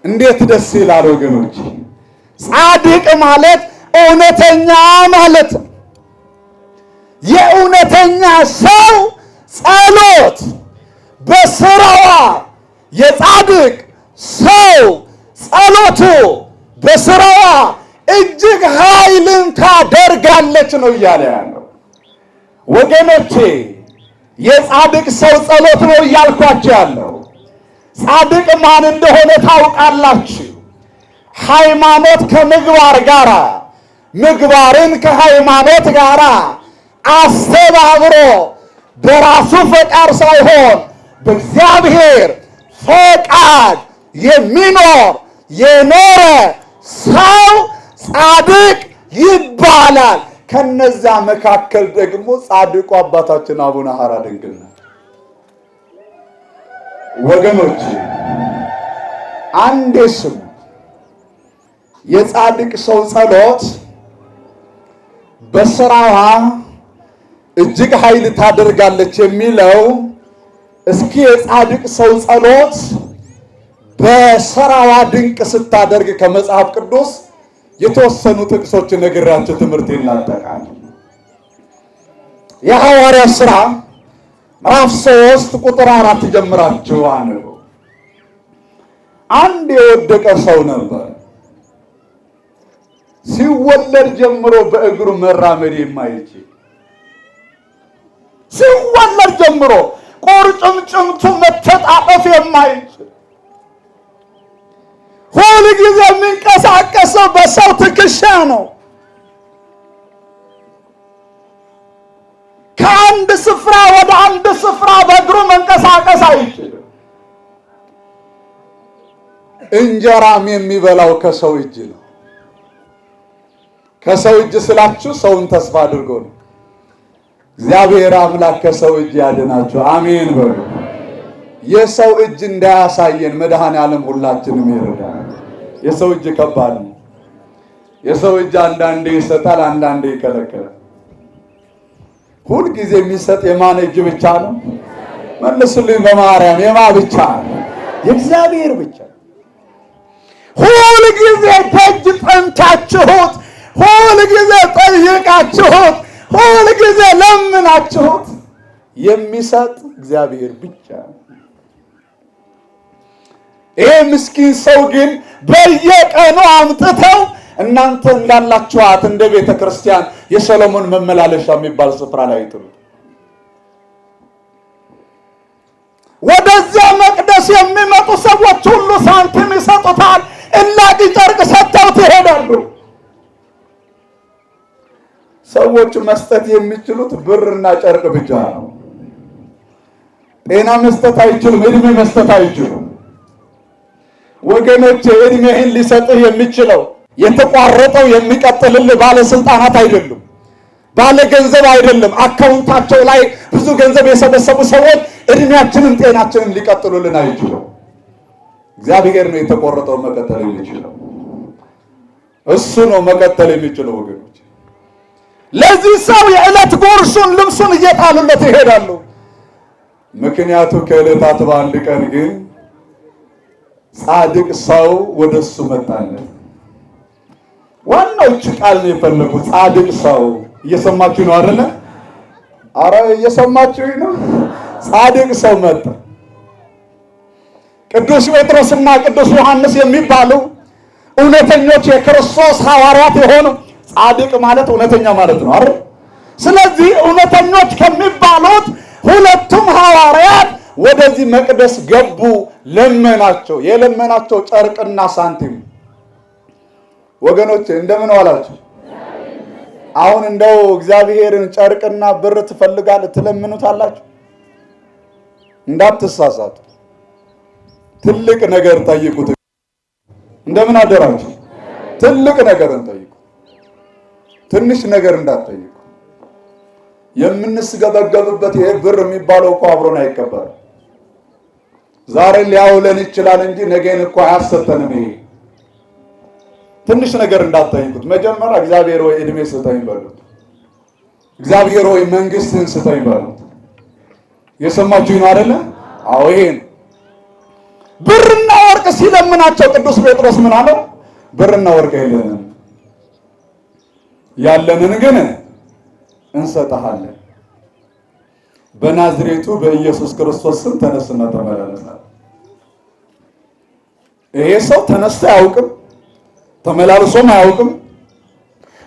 እንዴት ደስ ይላል ወገኖች! ጻድቅ ማለት እውነተኛ ማለት ነው። የእውነተኛ ሰው ጸሎት በስራዋ የጻድቅ ሰው ጸሎቱ በስራዋ እጅግ ኃይልን ታደርጋለች ነው እያለ ያለው። ወገኖቼ የጻድቅ ሰው ጸሎት ነው እያልኳቸው ያለው። ጻድቅ ማን እንደሆነ ታውቃላችሁ? ሃይማኖት ከምግባር ጋራ፣ ምግባርን ከሃይማኖት ጋራ አስተባብሮ በራሱ ፈቃድ ሳይሆን በእግዚአብሔር ፈቃድ የሚኖር የኖረ ሰው ጻድቅ ይባላል። ከነዛ መካከል ደግሞ ጻድቁ አባታችን አቡነ ሐራ ድንግል ነው። ወገኖች አንድ ስሙ የጻድቅ ሰው ጸሎት በስራዋ እጅግ ኃይል ታደርጋለች የሚለው እስኪ የጻድቅ ሰው ጸሎት በስራዋ ድንቅ ስታደርግ ከመጽሐፍ ቅዱስ የተወሰኑ ጥቅሶች ነግራችሁ ትምህርት ይላጠቃል። የሐዋርያት ሥራ ምዕራፍ 3 ቁጥር 4 ጀምራችሁ አንብቡ። አንድ የወደቀ ሰው ነበር። ሲወለድ ጀምሮ በእግሩ መራመድ የማይችል ሲወለድ ጀምሮ ቁርጭምጭምቱ መተጣጠፍ የማይችል ሁል ጊዜ የሚንቀሳቀሰው በሰው ትከሻ ነው። ከአንድ ስፍራ ወደ አንድ ስፍራ በእግሩ መንቀሳቀስ አይችልም። እንጀራም የሚበላው ከሰው እጅ ነው። ከሰው እጅ ስላችሁ ሰውን ተስፋ አድርጎ ነው። እግዚአብሔር አምላክ ከሰው እጅ ያድናችሁ፣ አሜን በሉ። የሰው እጅ እንዳያሳየን መድኃኔዓለም ሁላችንም ይረዳል። የሰው እጅ ከባድ ነው። የሰው እጅ አንዳንዴ ይሰጣል፣ አንዳንዴ ይከለከላል። ሁል ጊዜ የሚሰጥ የማን እጅ ብቻ ነው? መልሱልኝ በማርያም የማ ብቻ? የእግዚአብሔር ብቻ። ሁል ጊዜ ደጅ ጠንታችሁት፣ ሁል ጊዜ ጠይቃችሁት፣ ሁል ጊዜ ለምናችሁት የሚሰጥ እግዚአብሔር ብቻ። ይህ ምስኪን ሰው ግን በየቀኑ አምጥተው እናንተ እንዳላችኋት እንደ ቤተ ክርስቲያን የሰሎሞን መመላለሻ የሚባል ስፍራ ላይ ጥሩ ወደዚያ መቅደስ የሚመጡ ሰዎች ሁሉ ሳንቲም ይሰጡታል። እላቂ ጨርቅ ሰጥተውት ይሄዳሉ። ሰዎች መስጠት የሚችሉት ብርና ጨርቅ ብቻ ነው። ጤና መስጠት አይችሉም። እድሜ መስጠት አይችሉም። ወገኖቼ እድሜህን ሊሰጥህ የሚችለው የተቋረጠው የሚቀጥልልህ ባለስልጣናት አይደሉም፣ ባለ ገንዘብ አይደለም። አካውንታቸው ላይ ብዙ ገንዘብ የሰበሰቡ ሰዎች እድሜያችንን ጤናችንን ሊቀጥሉልን አይችሉም። እግዚአብሔር ነው የተቆረጠው መቀጠል የሚችለው። እሱ ነው መቀጠል የሚችለው ወገኖች። ለዚህ ሰው የዕለት ጉርሱን ልብሱን እየጣሉለት ይሄዳሉ። ምክንያቱ ከዕለታት በአንድ ቀን ግን ጻድቅ ሰው ወደሱ መጣለት። ዋናው ቃል ነው የፈለጉት። ጻድቅ ሰው እየሰማችሁ ነው አይደለ? አረ እየሰማችሁ ነው። ጻድቅ ሰው መጣ። ቅዱስ ጴጥሮስና ቅዱስ ዮሐንስ የሚባሉ እውነተኞች የክርስቶስ ሐዋርያት የሆኑ ጻድቅ ማለት እውነተኛ ማለት ነው አይደል? ስለዚህ እውነተኞች ከሚባሉት ሁለቱም ሐዋርያት ወደዚህ መቅደስ ገቡ። ለመናቸው። የለመናቸው ጨርቅና ሳንቲም። ወገኖች እንደምን ዋላችሁ? አሁን እንደው እግዚአብሔርን ጨርቅና ብር ትፈልጋለህ ትለምኑታላችሁ? እንዳትሳሳቱ። ትልቅ ነገር ጠይቁት። እንደምን አደራችሁ? ትልቅ ነገር እንጠይቁ። ትንሽ ነገር እንዳትጠይቁ። የምንስገበገብበት ይሄ ብር የሚባለው እኮ አብሮን አይቀበርም። ዛሬ ሊያውለን ይችላል እንጂ ነገን እኮ አያሰጠንም። ይሄ ትንሽ ነገር እንዳትጠይቁት። መጀመሪያ እግዚአብሔር ሆይ እድሜ ስጠኝ በሉት። እግዚአብሔር ሆይ መንግስትን ስጠኝ በሉት። የሰማችሁ ነው አይደለ? አዎ ይሄን ብርና ወርቅ ሲለምናቸው ቅዱስ ጴጥሮስ ምን አለው? ብርና ወርቅ የለንም፣ ያለንን ግን እንሰጥሃለን። በናዝሬቱ በኢየሱስ ክርስቶስ ስም ተነስና ተመላለስ። ይሄ ሰው ተነስቶ አያውቅም፣ ተመላልሶም አያውቅም።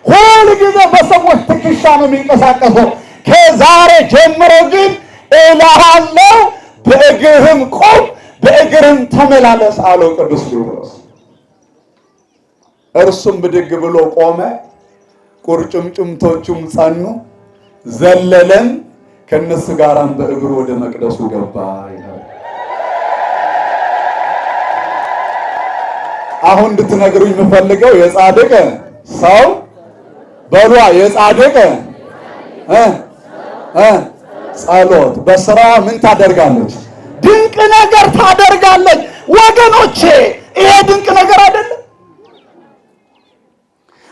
ሁል ጊዜ በሰዎች ትከሻ ነው የሚንቀሳቀሰው። ከዛሬ ጀምሮ ግን እልሃለሁ በእግርህም ቁም በእግርህም ተመላለስ አለው ቅዱስ ጴጥሮስ። እርሱም ብድግ ብሎ ቆመ፣ ቁርጭምጭምቶቹም ጸኑ፣ ዘለለን፣ ከነሱ ጋራም በእግሩ ወደ መቅደሱ ገባ ይላል። አሁን እንድትነግሩኝ የምፈልገው የጻድቅ ሰው በሏ የጻድቅ ጸሎት በስራ ምን ታደርጋለች? ድንቅ ነገር ታደርጋለች። ወገኖቼ ይሄ ድንቅ ነገር አይደለም?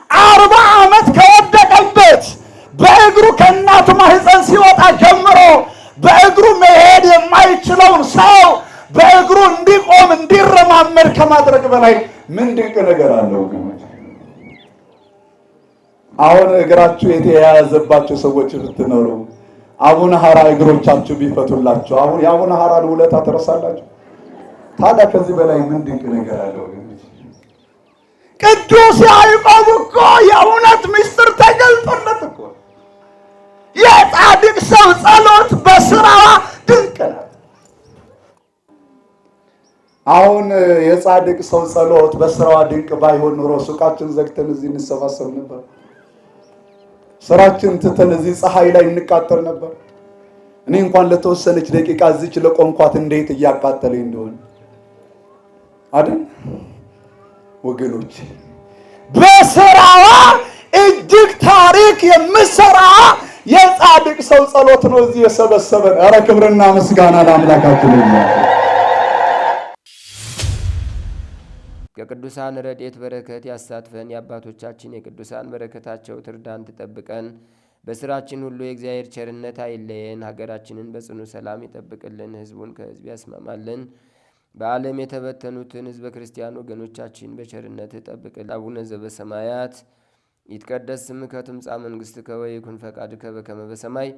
40 ዓመት ከወደቀበት በእግሩ ከእናቱ ማህፀን ሲወጣ ጀምሮ በእግሩ መሄድ የማይችለውን ሰው በእግሩ እንዲቆም እንዲረማመድ ከማድረግ በላይ ምን ድንቅ ነገር አለው? አሁን እግራችሁ የተያያዘባቸው ሰዎች ብትኖሩ አቡነ ሐራ እግሮቻችሁ ቢፈቱላችሁ አሁን የአቡነ ሐራን ውለታ ትረሳላችሁ? ታዲያ ከዚህ በላይ ምን ድንቅ ነገር አለው? ቅዱስ ያዕቆብ እኮ የእውነት ምስጢር ተገልጦለት እኮ የጻድቅ ሰው ጸሎት በስራዋ ድንቅ ናት። አሁን የጻድቅ ሰው ጸሎት በስራዋ ድንቅ ባይሆን ኖሮ ሱቃችን ዘግተን እዚህ እንሰባሰብ ነበር። ስራችን ትተን እዚህ ፀሐይ ላይ እንቃጠል ነበር። እኔ እንኳን ለተወሰነች ደቂቃ እዚች ለቆምኳት እንዴት እያቃጠለኝ እንደሆነ አይደል ወገኖች። በስራዋ እጅግ ታሪክ የምሰራ የጻድቅ ሰው ጸሎት ነው እዚህ የሰበሰበን። ኧረ ክብርና ምስጋና ለአምላካችን ይሁን። ከቅዱሳን ረድኤት በረከት ያሳትፈን። የአባቶቻችን የቅዱሳን በረከታቸው ትርዳን፣ ትጠብቀን። በስራችን ሁሉ የእግዚአብሔር ቸርነት አይለየን። ሀገራችንን በጽኑ ሰላም ይጠብቅልን፣ ህዝቡን ከህዝብ ያስማማልን። በዓለም የተበተኑትን ህዝበ ክርስቲያን ወገኖቻችን በቸርነት ጠብቅልን። አቡነ ዘበሰማያት ይትቀደስ ስምከ ትምጻእ መንግሥትከ ወይኩን ፈቃድከ በከመ በሰማይ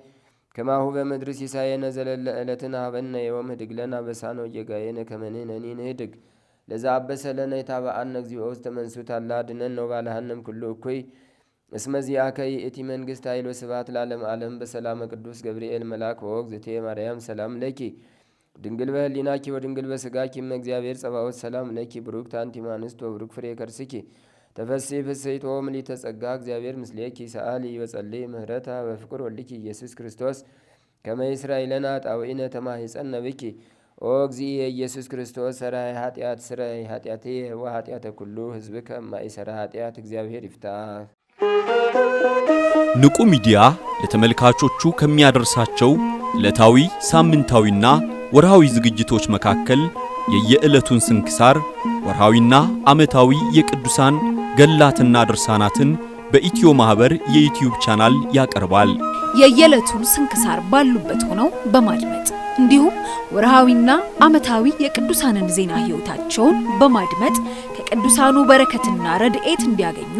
ከማሁ በምድር ሲሳየነ ዘለለ ዕለትነ ሀበነ ዮም ህድግ ለነ አበሳነ ወጌጋየነ ከመ ንሕነኒ ንህድግ ለዛ አበሰለነ የታበአነ እግዚኦ ውስተ መንሱት አላ ድነን ነው ባልሃንም ኩሉ እኩይ እስመዚአከ ይእቲ መንግሥት ኃይል ወስብሐት ለዓለመ ዓለም በሰላመ ቅዱስ ገብርኤል መልአክ ወእግዝእቴ ማርያም ሰላም ለኪ ድንግል በህሊናኪ ወድንግል በስጋኪ እመ እግዚአብሔር ጸባኦት ሰላም ለኪ ብሩክት አንቲ እምአንስት ወብሩክ ፍሬ ከርስኪ ተፈሥሒ ፍሥሕት ወምልዕተ ጸጋ እግዚአብሔር ምስሌኪ ሰአሊ በጸልይ ምህረታ በፍቅር ወልኪ ኢየሱስ ክርስቶስ ከመ ይስራይ ለነ ኃጣውኢነ ተማሂፀነ ብኪ ኦ እግዚእ ኢየሱስ ክርስቶስ ሰራይ ኃጢአት ስራይ ኃጢአቴ ወኃጢአተ ኩሉ ህዝብ ከማይሰራ ኃጢአት እግዚአብሔር ይፍታ። ንቁ ሚዲያ ለተመልካቾቹ ከሚያደርሳቸው ዕለታዊ ሳምንታዊና ወርሃዊ ዝግጅቶች መካከል የየዕለቱን ስንክሳር ወርሃዊና ዓመታዊ የቅዱሳን ገላትና ድርሳናትን በኢትዮ ማህበር የዩቲዩብ ቻናል ያቀርባል። የየዕለቱን ስንክሳር ባሉበት ሆነው በማድመጥ እንዲሁም ወርሃዊና ዓመታዊ የቅዱሳንን ዜና ህይወታቸውን በማድመጥ ከቅዱሳኑ በረከትና ረድኤት እንዲያገኙ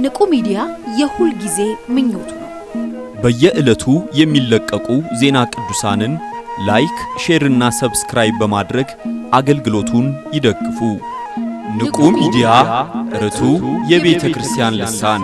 ንቁ ሚዲያ የሁል ጊዜ ምኞቱ ነው። በየዕለቱ የሚለቀቁ ዜና ቅዱሳንን ላይክ፣ ሼር እና ሰብስክራይብ በማድረግ አገልግሎቱን ይደግፉ። ንቁ ሚዲያ ርቱ የቤተ ክርስቲያን ልሳን